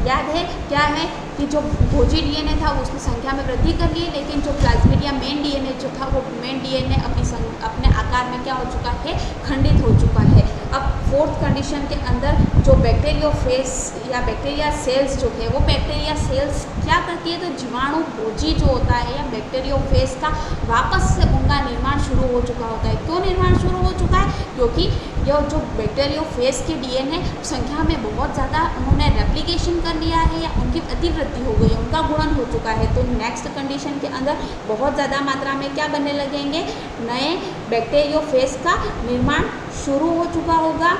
याद है क्या है कि जो भोजी डीएनए था उसने संख्या में वृद्धि कर ली, लेकिन जो प्लाज्मिडिया मेन डीएनए जो था वो मेन डीएनए अपने आकार में क्या हो चुका है, खंडित हो चुका है। अब फोर्थ कंडीशन के अंदर जो बैक्टीरियोफेज या बैक्टीरिया सेल्स जो है वो बैक्टीरिया सेल्स क्या करती है, तो जीवाणु भोजी जो होता है या बैक्टीरियोफेज का वापस से उनका निर्माण शुरू हो चुका होता है। क्यों निर्माण शुरू हो चुका है, क्योंकि यह जो बैक्टीरियोफेज के डीएनए संख्या में बहुत ज़्यादा उन्होंने रेप्लिकेशन कर लिया है या उनकी अतिवृद्धि हो गई है, उनका गुणन हो चुका है। तो नेक्स्ट कंडीशन के अंदर बहुत ज़्यादा मात्रा में क्या बनने लगेंगे, नए बैक्टीरियोफेज का निर्माण शुरू हो चुका होगा।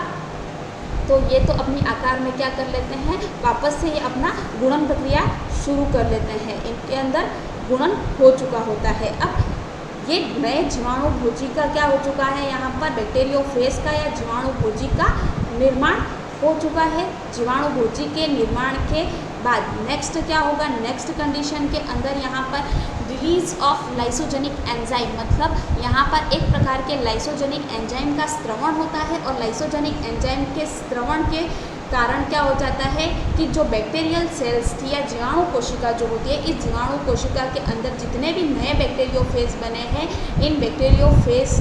तो ये तो अपनी आकार में क्या कर लेते हैं, वापस से ये अपना गुणन प्रक्रिया शुरू कर लेते हैं, इनके अंदर गुणन हो चुका होता है। अब ये नए जीवाणु भोजी का क्या हो चुका है, यहाँ पर बैक्टीरियोफेज का या जीवाणु भोजी का निर्माण हो चुका है। जीवाणु भोजी के निर्माण के बाद नेक्स्ट क्या होगा, नेक्स्ट कंडीशन के अंदर यहाँ पर रिलीज ऑफ लाइसोजेनिक एंजाइम, मतलब यहाँ पर एक प्रकार के लाइसोजेनिक एंजाइम का स्रवण होता है और लाइसोजेनिक एंजाइम के स्रवण के कारण क्या हो जाता है कि जो बैक्टीरियल सेल्स थी या जीवाणु कोशिका जो होती है, इस जीवाणु कोशिका के अंदर जितने भी नए बैक्टीरियोफेज बने हैं, इन बैक्टीरियोफेज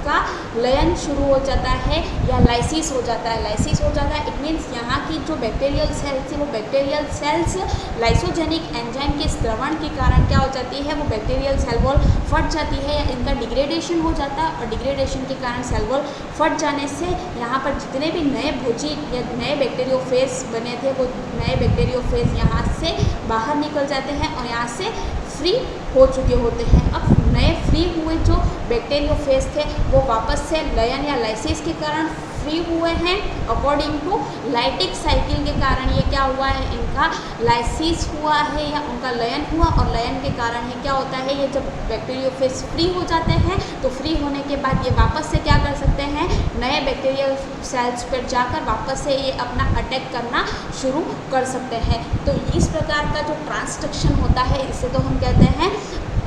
का लयन शुरू हो जाता है या लाइसिस हो जाता है। लाइसिस हो जाता है, इट मीन्स यहाँ की जो बैक्टीरियल सेल्स थी वो बैक्टीरियल सेल्स लाइसोजेनिक एंजाइम के स्रवण के कारण क्या हो जाती है, वो बैक्टीरियल सेल वॉल फट जाती है या इनका डिग्रेडेशन हो जाता है। और डिग्रेडेशन के कारण सेल वॉल फट जाने से यहाँ पर जितने भी नए भोजी या नए बैक्टीरियोफेज बने थे वो नए बैक्टीरियोफेज यहाँ से बाहर निकल जाते हैं और यहाँ से फ्री हो चुके होते हैं। अब नए फ्री हुए जो बैक्टीरियोफेज थे वो वापस से लयन या लाइसिस के कारण फ्री हुए हैं। अकॉर्डिंग टू लाइटिक साइकिल के कारण ये क्या हुआ है, इनका लाइसिस हुआ है या उनका लयन हुआ और लयन के कारण ये क्या होता है, ये जब बैक्टीरियोफेज फ्री हो जाते हैं तो फ्री होने के बाद ये वापस से क्या कर सकते हैं, नए बैक्टीरियल सेल्स पर जाकर वापस से ये अपना अटैक करना शुरू कर सकते हैं। तो इस प्रकार का जो ट्रांसडक्शन होता है इसे तो हम कहते हैं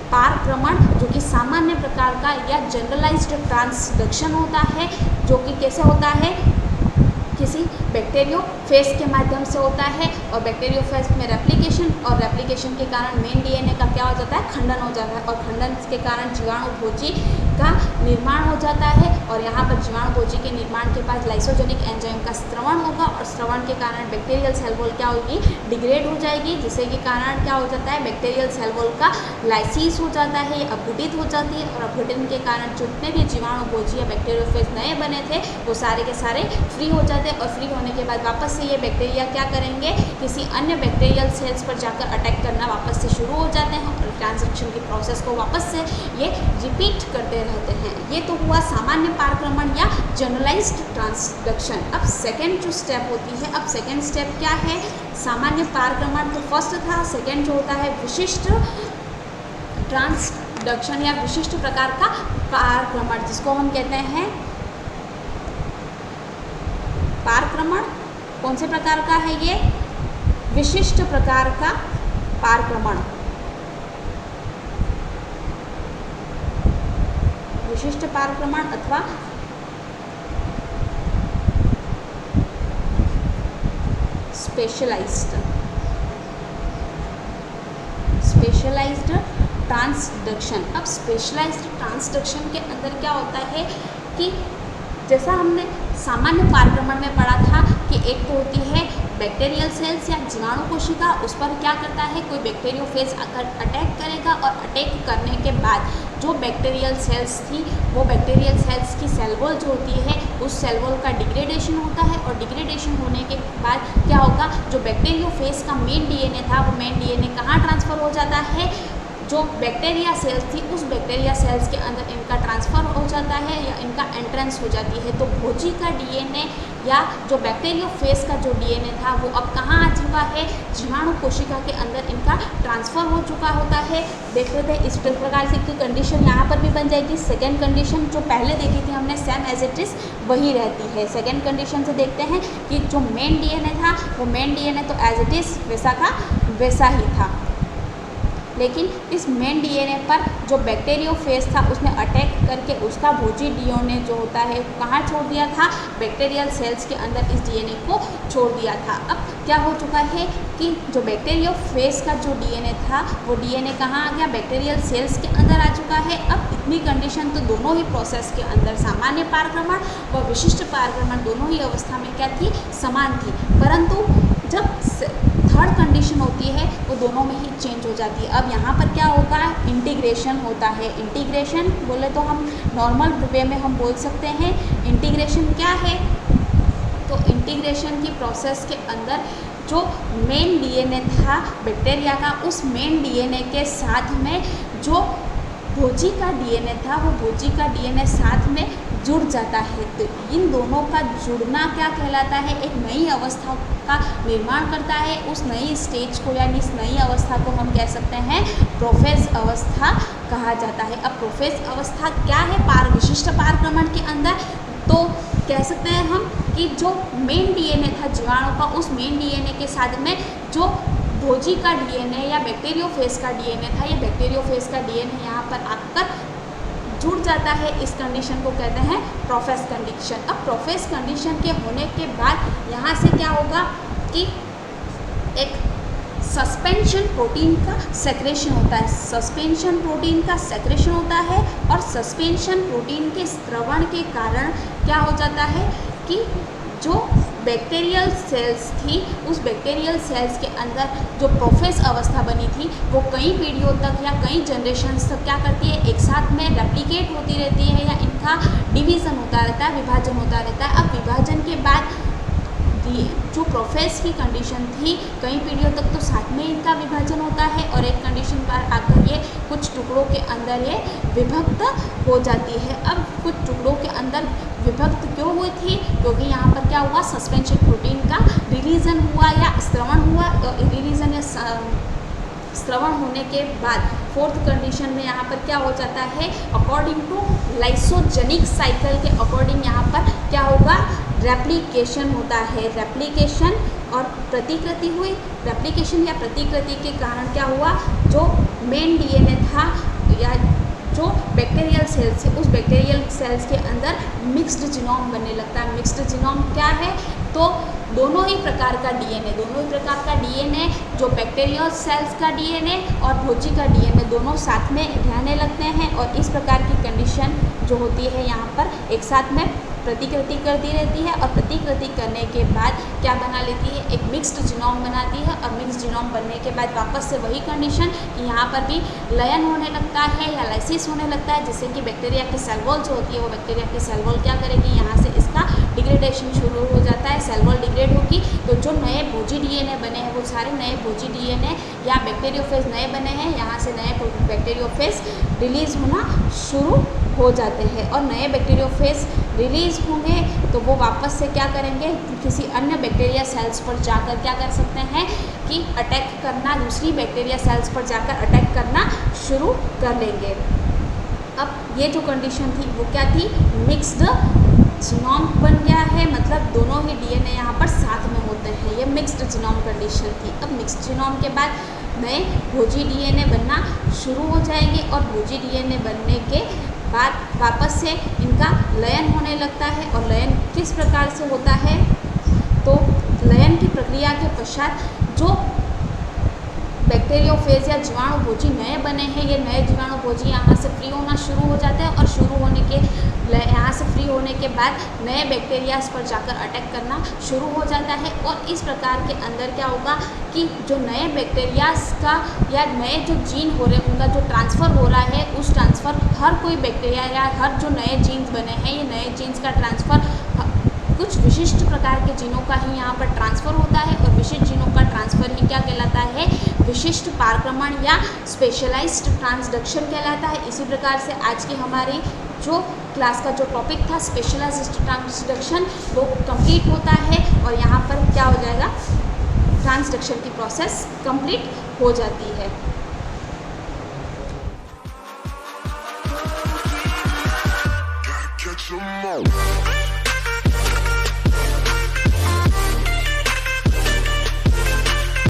पारक्रमण, जो कि सामान्य प्रकार का या जनरलाइज्ड ट्रांसडक्शन होता है, जो कि कैसे होता है, किसी बैक्टीरियोफेज के माध्यम से होता है। और बैक्टीरियोफेज में रेप्लिकेशन और रेप्लिकेशन के कारण मेन डीएनए का क्या हो जाता है, खंडन हो जाता है और खंडन के कारण जीवाणु भोजी का निर्माण हो जाता है। और यहाँ पर जीवाणु भोजी के निर्माण के बाद लाइसोजेनिक एंजाइम का स्रवण होगा और स्रवण के कारण बैक्टीरियल सेल वॉल क्या होगी, डिग्रेड हो जाएगी, जिससे के कारण क्या हो जाता है, बैक्टीरियल सेल वॉल का लाइसिस हो जाता है, ये अपघटित हो जाती है। और अपघटन के कारण जितने भी जीवाणु भोजी या बैक्टीरियोफेज नए बने थे वो सारे के सारे फ्री हो जाते हैं और फ्री होने के बाद वापस से ये बैक्टीरिया क्या करेंगे, किसी अन्य बैक्टीरियल सेल्स पर जाकर अटैक करना वापस से शुरू हो जाते हैं और ट्रांसडक्शन की प्रोसेस को वापस से ये रिपीट करते रहते हैं। ये तो हुआ सामान्य पारक्रमण या जनरलाइज्ड ट्रांसडक्शन। अब सेकेंड जो स्टेप होती है, अब सेकेंड स्टेप क्या है, सामान्य पारक्रमण तो फर्स्ट था, सेकेंड जो होता है विशिष्ट ट्रांसडक्शन या विशिष्ट प्रकार का पारक्रमण, जिसको हम कहते हैं पारक्रमण। कौन से प्रकार का है ये, विशिष्ट प्रकार का पारक्रमण। विशिष्ट पारक्रमण अथवा स्पेशलाइज्ड ट्रांसडक्शन। अब स्पेशलाइज्ड ट्रांसडक्शन के अंदर क्या होता है कि जैसा हमने सामान्य पारक्रमण में पढ़ा था कि एक तो होती है बैक्टीरियल सेल्स या जीवाणु कोशिका, उस पर क्या करता है, कोई बैक्टीरियोफेज आकर अटैक करेगा और अटैक करने के बाद जो बैक्टीरियल सेल्स थी वो बैक्टीरियल सेल्स की सेल वॉल जो होती है उस सेल वॉल का डिग्रेडेशन होता है और डिग्रेडेशन होने के बाद क्या होगा, जो बैक्टीरियोफेज का मेन डीएनए था वो मेन डीएनए कहाँ ट्रांसफ़र हो जाता है, जो बैक्टीरिया सेल्स थी उस बैक्टीरिया सेल्स के अंदर इनका ट्रांसफ़र हो जाता है या इनका एंट्रेंस हो जाती है। तो भोजी का डीएनए या जो बैक्टीरियोफेज का जो डीएनए था वो अब कहाँ आ चुका है, जीवाणु कोशिका के अंदर इनका ट्रांसफ़र हो चुका होता है। देख रहे थे इस प्रकार से की कंडीशन यहाँ पर भी बन जाएगी। सेकेंड कंडीशन जो पहले देखी थी हमने सेम एज इट इज़ वही रहती है। सेकेंड कंडीशन से देखते हैं कि जो मेन डीएनए था वो मेन डीएनए तो एज इट इज़ वैसा का वैसा ही था। लेकिन इस मेन डीएनए पर जो बैक्टीरियोफेज था उसने अटैक करके उसका भोजी डीएनए जो होता है कहाँ छोड़ दिया था, बैक्टीरियल सेल्स के अंदर इस डीएनए को छोड़ दिया था। अब क्या हो चुका है कि जो बैक्टीरियोफेज का जो डीएनए था वो डीएनए कहाँ आ गया, बैक्टीरियल सेल्स के अंदर आ चुका है। अब इतनी कंडीशन तो दोनों ही प्रोसेस के अंदर सामान्य पारगमन व विशिष्ट पारगमन दोनों ही अवस्था में क्या थी, समान थी, परंतु जब थर्ड कंडीशन होती है वो दोनों में ही चेंज हो जाती है। अब यहाँ पर क्या होगा, इंटीग्रेशन होता है। इंटीग्रेशन बोले तो हम नॉर्मल वे में हम बोल सकते हैं इंटीग्रेशन क्या है, तो इंटीग्रेशन की प्रोसेस के अंदर जो मेन डीएनए था बैक्टीरिया का, उस मेन डीएनए के साथ में जो भोजी का डीएनए था वो भोजी का डीएनए साथ में जुड़ जाता है। तो इन दोनों का जुड़ना क्या कहलाता है, एक नई अवस्था का निर्माण करता है। उस नई स्टेज को यानी इस नई अवस्था को हम कह सकते हैं प्रोफेज अवस्था कहा जाता है। अब प्रोफेज अवस्था क्या है, विशिष्ट पारगमन के अंदर तो कह सकते हैं हम कि जो मेन डीएनए था जीवाणु का, उस मेन डीएनए के साथ में जो भोजी का डीएनए या बैक्टीरियोफेज का डीएनए था, ये बैक्टीरियोफेज का डीएनए यहाँ पर आकर जुड़ जाता है। इस कंडीशन को कहते हैं प्रोफेज कंडीशन। अब प्रोफेज कंडीशन के होने के बाद यहाँ से क्या होगा कि एक सस्पेंशन प्रोटीन का सेक्रेशन होता है, सस्पेंशन प्रोटीन का सेक्रेशन होता है और सस्पेंशन प्रोटीन के स्रवण के कारण क्या हो जाता है कि जो बैक्टीरियल सेल्स थी उस बैक्टीरियल सेल्स के अंदर जो प्रोफेज अवस्था बनी थी वो कई पीढ़ियों तक या कई जनरेशन्स तक क्या करती है, एक साथ में रेप्लिकेट होती रहती है या इनका डिवीज़न होता रहता है, विभाजन होता रहता है। अब विभाजन के बाद जो प्रोफेज की कंडीशन थी कई पीढ़ियों तक तो साथ में इनका विभाजन होता है और एक कंडीशन पर आकर ये कुछ टुकड़ों के अंदर ये विभक्त हो जाती है। अब कुछ टुकड़ों के अंदर विभक्त क्यों हुई थी, क्योंकि यहाँ पर क्या हुआ, सस्पेंशन प्रोटीन का रिलीजन हुआ या स्रवण हुआ। रिलीजन या स्रवण होने के बाद फोर्थ कंडीशन में यहाँ पर क्या हो जाता है, अकॉर्डिंग टू लाइसोजेनिक साइकिल के अकॉर्डिंग यहाँ पर क्या होगा, रेप्लिकेशन होता है। रेप्लिकेशन और प्रतिकृति हुई, रेप्लिकेशन या प्रतिकृति के कारण क्या हुआ, जो मेन डीएनए था या जो बैक्टीरियल सेल्स है उस बैक्टीरियल सेल्स के अंदर मिक्स्ड जीनोम बनने लगता है। मिक्स्ड जीनोम क्या है, तो दोनों ही प्रकार का डीएनए, दोनों ही प्रकार का डीएनए जो बैक्टीरियल सेल्स का डीएनए और भोजी का डीएनए दोनों साथ में रहने लगते हैं और इस प्रकार की कंडीशन जो होती है यहाँ पर एक साथ में प्रतिकृति करती रहती है और प्रतिकृति करने के बाद क्या बना लेती है, एक मिक्स्ड जीनोम बनाती है और मिक्स्ड जीनोम बनने के बाद वापस से वही कंडीशन कि यहाँ पर भी लयन होने लगता है या लाइसिस होने लगता है, जिससे कि बैक्टीरिया की सेल वॉल जो होती है वो बैक्टीरिया की सेल वॉल क्या करेगी, यहाँ से इसका डिग्रेडेशन शुरू हो जाता है, सेल वॉल डिग्रेड होगी तो जो नए भोजी डीएनए बने हैं वो सारे नए भोजी डीएनए या बैक्टीरियोफेज नए बने हैं, यहाँ से नए बैक्टीरियोफेज रिलीज होना शुरू हो जाते हैं और नए बैक्टीरियोफेज रिलीज होंगे तो वो वापस से क्या करेंगे, किसी अन्य बैक्टीरिया सेल्स पर जाकर क्या कर सकते हैं कि अटैक करना, दूसरी बैक्टीरिया सेल्स पर जाकर अटैक करना शुरू कर लेंगे। अब ये जो कंडीशन थी वो क्या थी, मिक्स्ड जीनोम बन गया है, मतलब दोनों ही डीएनए यहाँ पर साथ में होते हैं, ये मिक्स्ड जीनोम कंडीशन थी। अब मिक्स्ड जीनोम के बाद नए भोजी डीएनए बनना शुरू हो जाएंगे और भोजी डीएनए बनने के बाद वापस से इनका लयन होने लगता है और लयन किस प्रकार से होता है, तो लयन की प्रक्रिया के पश्चात जो बैक्टीरियोफेज या जीवाणु भोजी नए बने हैं, ये नए जीवाणु भोजी यहाँ से फ्री होना शुरू हो जाते हैं और शुरू होने के यहाँ से फ्री होने के बाद नए बैक्टीरियाज पर जाकर अटैक करना शुरू हो जाता है और इस प्रकार के अंदर क्या होगा कि जो नए बैक्टीरियाज का या नए जो जीन हो रहे हैं उनका जो ट्रांसफ़र हो रहा है, उस ट्रांसफ़र हर कोई बैक्टीरिया या हर जो नए जीन्स बने हैं, ये नए जीन्स का ट्रांसफ़र कुछ विशिष्ट प्रकार के जीनों का ही यहाँ पर ट्रांसफ़र होता है और विशिष्ट जीनों का ट्रांसफ़र ही क्या कहलाता है, विशिष्ट पारगमन या स्पेशलाइज्ड ट्रांसडक्शन कहलाता है। इसी प्रकार से आज की हमारी जो क्लास का जो टॉपिक था स्पेशलाइज्ड ट्रांसडक्शन वो कंप्लीट होता है और यहाँ पर क्या हो जाएगा, ट्रांसडक्शन की प्रोसेस कंप्लीट हो जाती है। Catch 'em all.